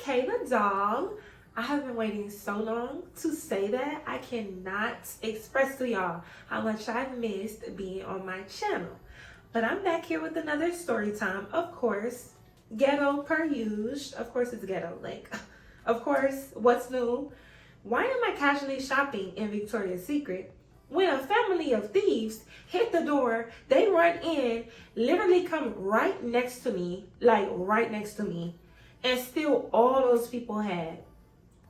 KaetheDoll. I have been waiting so long to say that. I cannot express to y'all how much I've missed being on my channel. But I'm back here with another story time, of course. Ghetto per usual. Of course it's ghetto. Like, of course, what's new? Why am I casually shopping in Victoria's Secret when a family of thieves hit the door? They run in, literally come right next to me, like right next to me, and steal all those people had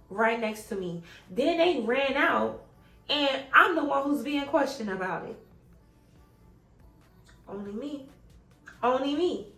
right next to me. Then they ran out, and I'm the one who's being questioned about it. Only me. Only me.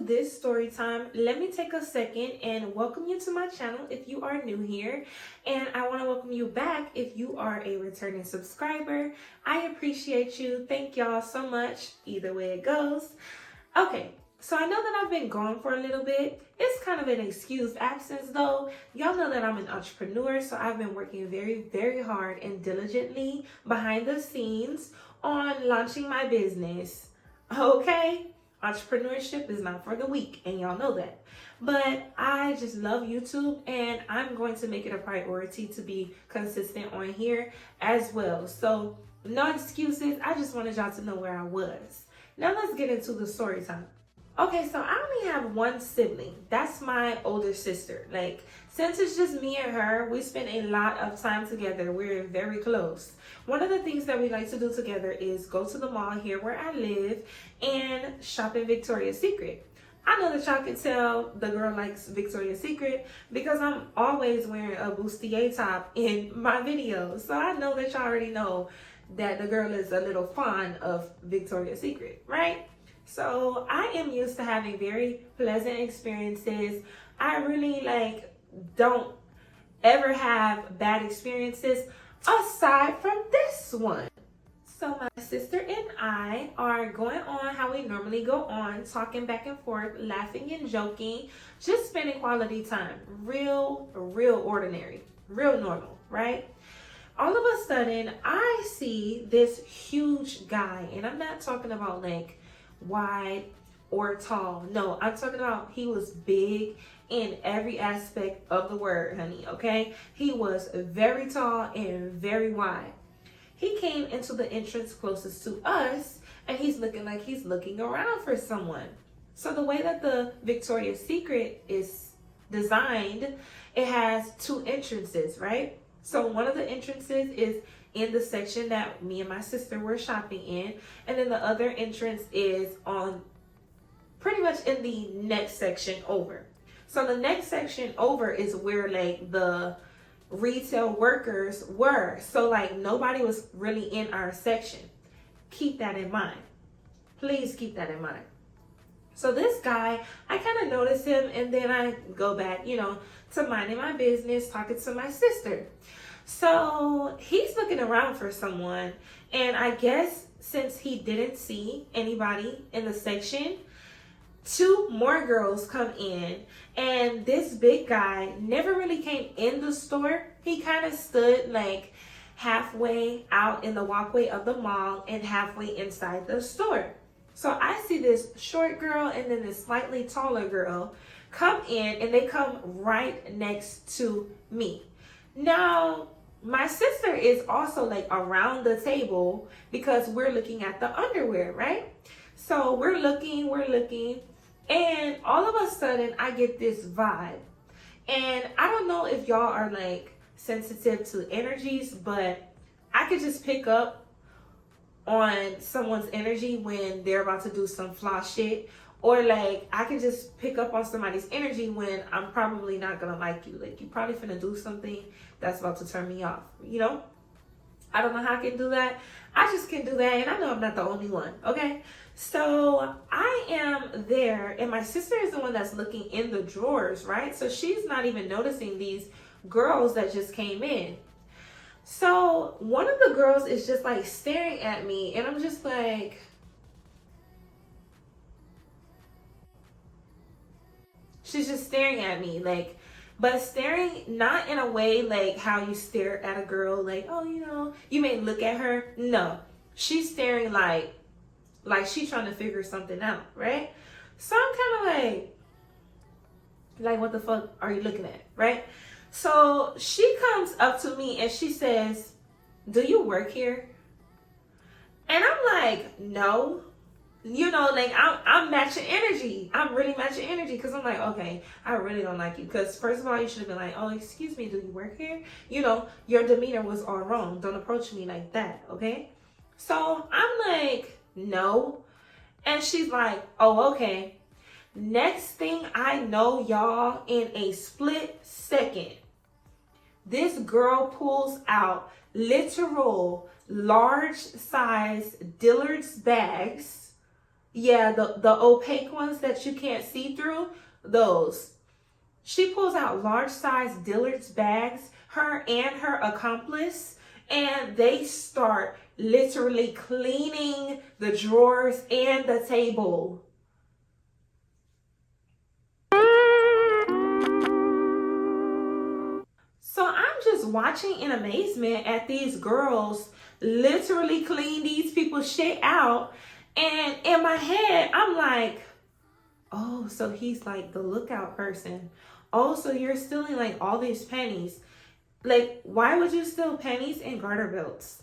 This story time, let me take a second and welcome you to my channel if you are new here, and I want to welcome you back if you are a returning subscriber. I appreciate you. Thank y'all so much either way it goes. Okay, so I know that I've been gone for a little bit. It's kind of an excused absence though. Y'all know that I'm an entrepreneur, so I've been working very hard and diligently behind the scenes on launching my business. Okay, entrepreneurship is not for the weak, and y'all know that. But I just love YouTube, and I'm going to make it a priority to be consistent on here as well. So no excuses. I just wanted y'all to know where I was. Now let's get into the story time. Okay, so I only have one sibling. That's my older sister. Like, since it's just me and her, we spend a lot of time together. We're very close. One of the things that we like to do together is go to the mall here where I live and shop in Victoria's Secret. I know that y'all can tell the girl likes Victoria's Secret because I'm always wearing a bustier top in my videos. So I know that y'all already know that the girl is a little fond of Victoria's Secret, right? So I am used to having very pleasant experiences. I really don't ever have bad experiences aside from this one. So my sister and I are going on how we normally go on, talking back and forth, laughing and joking, just spending quality time. Real ordinary, real normal, right? All of a sudden, I see this huge guy, and I'm not talking about like wide or tall. No, I'm talking about he was big in every aspect of the word, honey, okay? He was very tall and very wide. He came into the entrance closest to us, and he's looking like he's looking around for someone. So the way that the Victoria's Secret is designed, it has two entrances, right? So one of the entrances is in the section that me and my sister were shopping in, and then the other entrance is on pretty much in the next section over. So the next section over is where like the retail workers were. So like nobody was really in our section. Keep that in mind. Please keep that in mind. So this guy, I kind of noticed him, and then I go back, to minding my business, talking to my sister. So he's looking around for someone, and I guess since he didn't see anybody in the section, two more girls come in, and this big guy never really came in the store. He kind of stood like halfway out in the walkway of the mall and halfway inside the store. So I see this short girl and then this slightly taller girl come in, and they come right next to me. Now, my sister is also like around the table because we're looking at the underwear, right? So we're looking, and all of a sudden I get this vibe. And I don't know if y'all are like sensitive to energies, but I could just pick up on someone's energy when they're about to do some flaw shit, or like I can just pick up on somebody's energy when I'm probably not gonna like you. Like, you probably finna do something that's about to turn me off, I don't know how I can do that. I just can do that, and I know I'm not the only one, okay? So I am there, and my sister is the one that's looking in the drawers, right? So she's not even noticing these girls that just came in. So one of the girls is just like staring at me, and I'm just like, She's just staring at me, like, but staring not in a way like how you stare at a girl, like, oh, you know, you may look at her. No, she's staring like she's trying to figure something out, right? So I'm kind of like, what the fuck are you looking at, right? So she comes up to me and she says, do you work here? And I'm like, no. You know, like, I'm matching energy. I'm really matching energy because I'm like, okay, I really don't like you. Because first of all, you should have been like, oh, excuse me, do you work here? You know, your demeanor was all wrong. Don't approach me like that, okay? So I'm like, no. And she's like, oh, okay. Next thing I know, y'all, in a split second, this girl pulls out literal large size Dillard's bags. Yeah, the opaque ones that you can't see through, those. She pulls out large size Dillard's bags, her and her accomplice, and they start literally cleaning the drawers and the table. So I'm just watching in amazement at these girls literally clean these people's shit out. And in my head, I'm like, oh, so he's like the lookout person. Oh, so you're stealing like all these pennies. Like, why would you steal pennies and garter belts?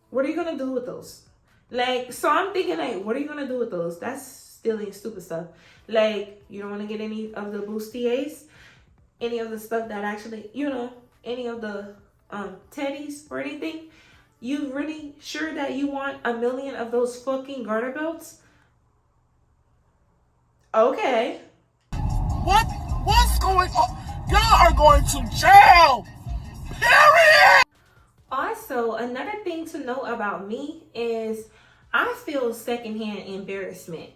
What are you going to do with those? Like, so I'm thinking, like, what are you going to do with those? That's stealing stupid stuff. Like, you don't want to get any of the bustiers, any of the stuff that actually, you know, any of the teddies or anything. You really sure that you want 1 million of those fucking garter belts? Okay. What's going on? Y'all are going to jail. Period. Also, another thing to know about me is I feel secondhand embarrassment.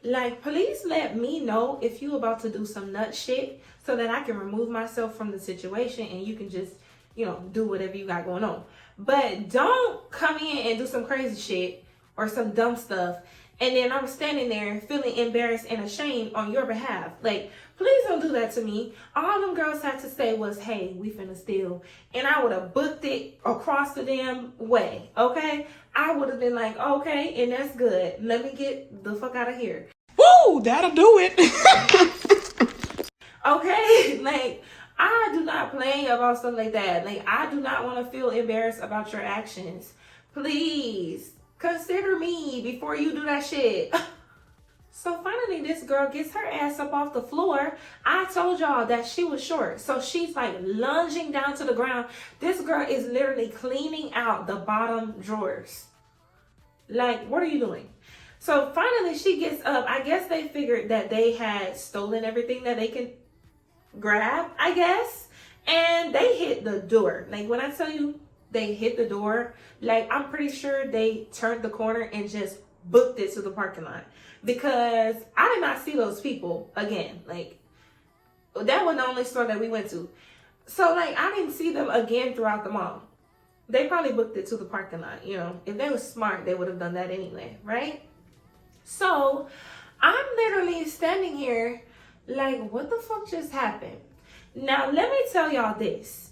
Like, please let me know if you about to do some nut shit so that I can remove myself from the situation and you can just, you know, do whatever you got going on. But don't come in and do some crazy shit or some dumb stuff and then I'm standing there feeling embarrassed and ashamed on your behalf. Like, please don't do that to me. All them girls had to say was, hey, we finna steal. And I would have booked it across the damn way, okay? I would have been like, okay, and that's good. Let me get the fuck out of here. Woo, that'll do it. Okay? Like, I do not play about stuff like that. Like, I do not want to feel embarrassed about your actions. Please, consider me before you do that shit. So finally, this girl gets her ass up off the floor. I told y'all that she was short. So she's like lunging down to the ground. This girl is literally cleaning out the bottom drawers. Like, what are you doing? So finally, she gets up. I guess they figured that they had stolen everything that they can grab, I guess. And they hit the door. Like, when I tell you they hit the door, like, I'm pretty sure they turned the corner and just booked it to the parking lot. Because I did not see those people again. Like, that was the only store that we went to. So, like, I didn't see them again throughout the mall. They probably booked it to the parking lot, you know. If they were smart, they would have done that anyway, right? So, I'm literally standing here like, what the fuck just happened? Now, let me tell y'all this.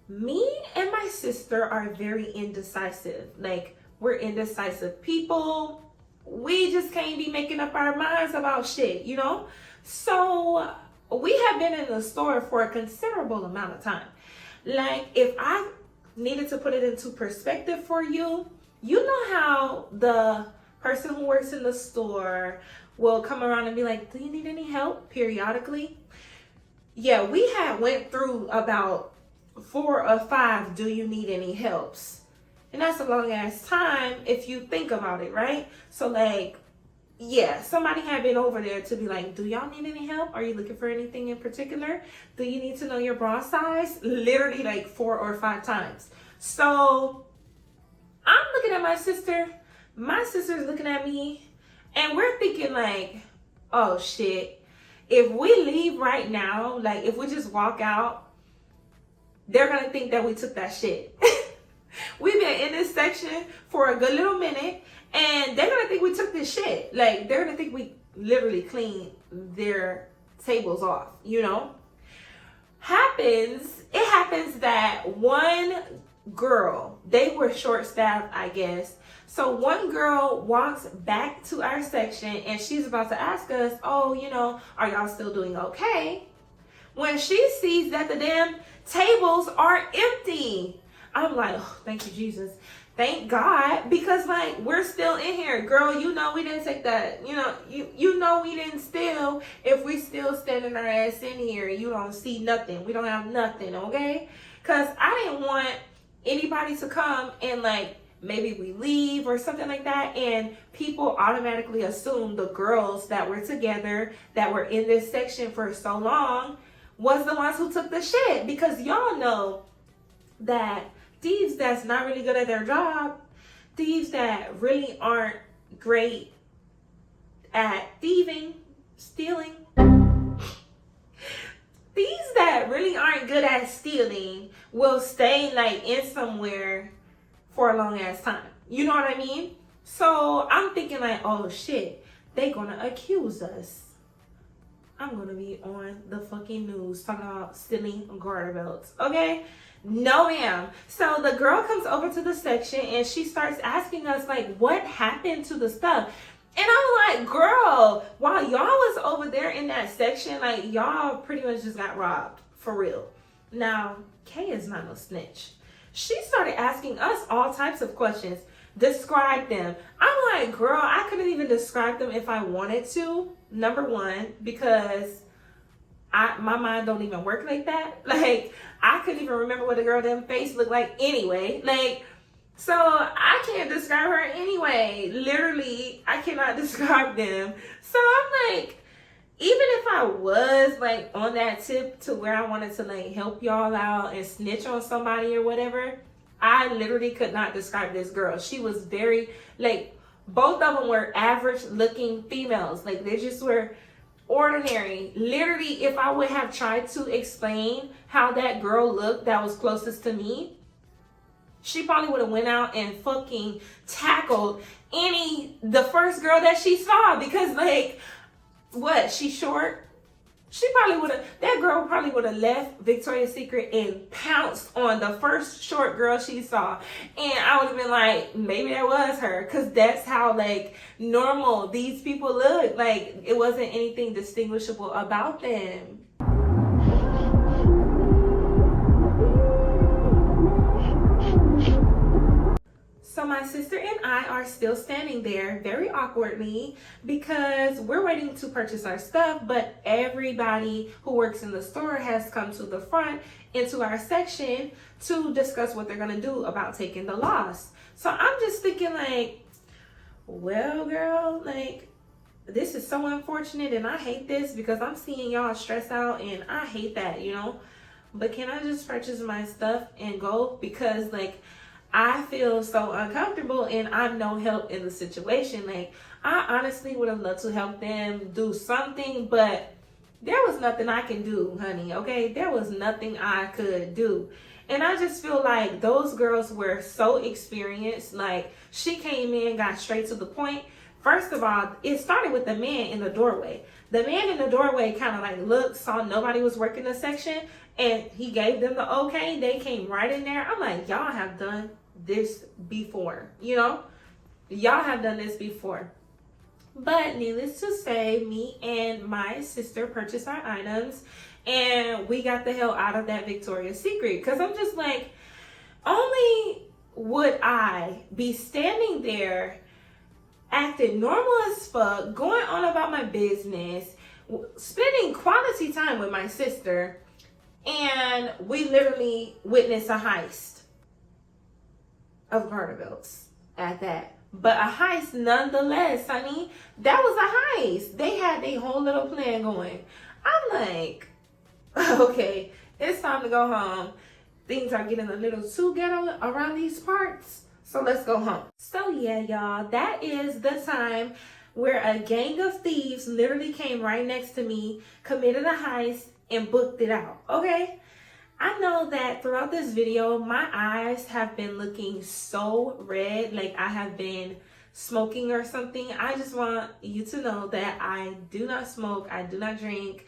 Me and my sister are very indecisive. Like, we're indecisive people. We just can't be making up our minds about shit, you know? So, we have been in the store for a considerable amount of time. Like, if I needed to put it into perspective for you, you know how the person who works in the store will come around and be like, do you need any help periodically? Yeah, we had went through about 4 or 5 do you need any helps. And that's a long ass time if you think about it, right? So like, yeah, somebody had been over there to be like, do y'all need any help? Are you looking for anything in particular? Do you need to know your bra size? Literally like 4 or 5 times. So I'm looking at my sister. My sister's looking at me. And we're thinking like, oh shit. If we leave right now, like if we just walk out, they're going to think that we took that shit. We've been in this section for a good little minute. And they're going to think we took this shit. Like, they're going to think we literally cleaned their tables off, you know? It happens that one girl, they were short-staffed, I guess. So one girl walks back to our section and she's about to ask us, oh, you know, are y'all still doing okay? When she sees that the damn tables are empty. I'm like, oh, thank you, Jesus. Thank God, because like we're still in here. Girl, you know we didn't take that. You know we didn't steal if we still standing our ass in here and you don't see nothing. We don't have nothing, okay? Because I didn't want anybody to come and like maybe we leave or something like that and people automatically assume the girls that were together, that were in this section for so long, was the ones who took the shit. Because y'all know that thieves that's not really good at their job, thieves that really aren't great at thieving, stealing, thieves that really aren't good at stealing will stay like in somewhere for a long ass time. You know what I mean? So I'm thinking like, oh shit, they gonna accuse us. I'm gonna be on the fucking news talking about stealing garter belts, okay? No, ma'am. So the girl comes over to the section and she starts asking us like, what happened to the stuff? And I'm like, girl, while y'all was over there in that section, like y'all pretty much just got robbed, for real. Now, Kay is not no snitch. She started asking us all types of questions. Describe them. I'm like, girl, I couldn't even describe them if I wanted to. Number one, because my mind don't even work like that. Like, I couldn't even remember what the girl damn face looked like anyway. Like, so I can't describe her anyway. Literally, I cannot describe them. So I'm like, even if I was like on that tip to where I wanted to like help y'all out and snitch on somebody or whatever, I literally could not describe this girl. She was very, like, both of them were average looking females. Like, they just were ordinary. Literally, if I would have tried to explain how that girl looked that was closest to me, she probably would have went out and fucking tackled the first girl that she saw. Because like, what, she's short? That girl probably would have left Victoria's Secret and pounced on the first short girl she saw. And I would have been like, maybe that was her. Because that's how, like, normal these people look. Like, it wasn't anything distinguishable about them. So my sister and I are still standing there very awkwardly because we're waiting to purchase our stuff, but everybody who works in the store has come to the front into our section to discuss what they're gonna do about taking the loss. So I'm just thinking like, well, girl, like, this is so unfortunate and I hate this because I'm seeing y'all stress out and I hate that, you know? But can I just purchase my stuff and go? Because like, I feel so uncomfortable and I'm no help in the situation. Like, I honestly would have loved to help them do something, but there was nothing I can do, honey, okay? There was nothing I could do. And I just feel like those girls were so experienced. Like, she came in, got straight to the point. First of all, it started with the man in the doorway. The man in the doorway kind of like looked, saw nobody was working the section, and he gave them the okay. They came right in there. I'm like, y'all have done this before, you know? Y'all have done this before. But needless to say, me and my sister purchased our items and we got the hell out of that Victoria's Secret. Because I'm just like, only would I be standing there acting normal as fuck, going on about my business, spending quality time with my sister, and we literally witnessed a heist of garter belts at that. But a heist nonetheless, honey. That was a heist. They had their whole little plan going. I'm like, okay, it's time to go home. Things are getting a little too ghetto around these parts. So let's go home. So yeah, y'all, that is the time where a gang of thieves literally came right next to me, committed a heist, and booked it out, okay? I know that throughout this video, my eyes have been looking so red, like I have been smoking or something. I just want you to know that I do not smoke, I do not drink.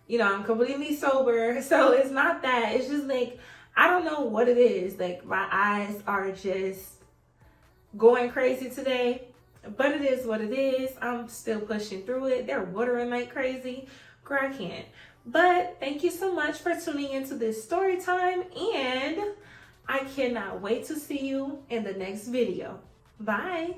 You know, I'm completely sober. So it's not that. It's just like, I don't know what it is. Like, my eyes are just going crazy today. But it is what it is. I'm still pushing through it. They're watering like crazy. Girl, I can't. But thank you so much for tuning into this story time. And I cannot wait to see you in the next video. Bye.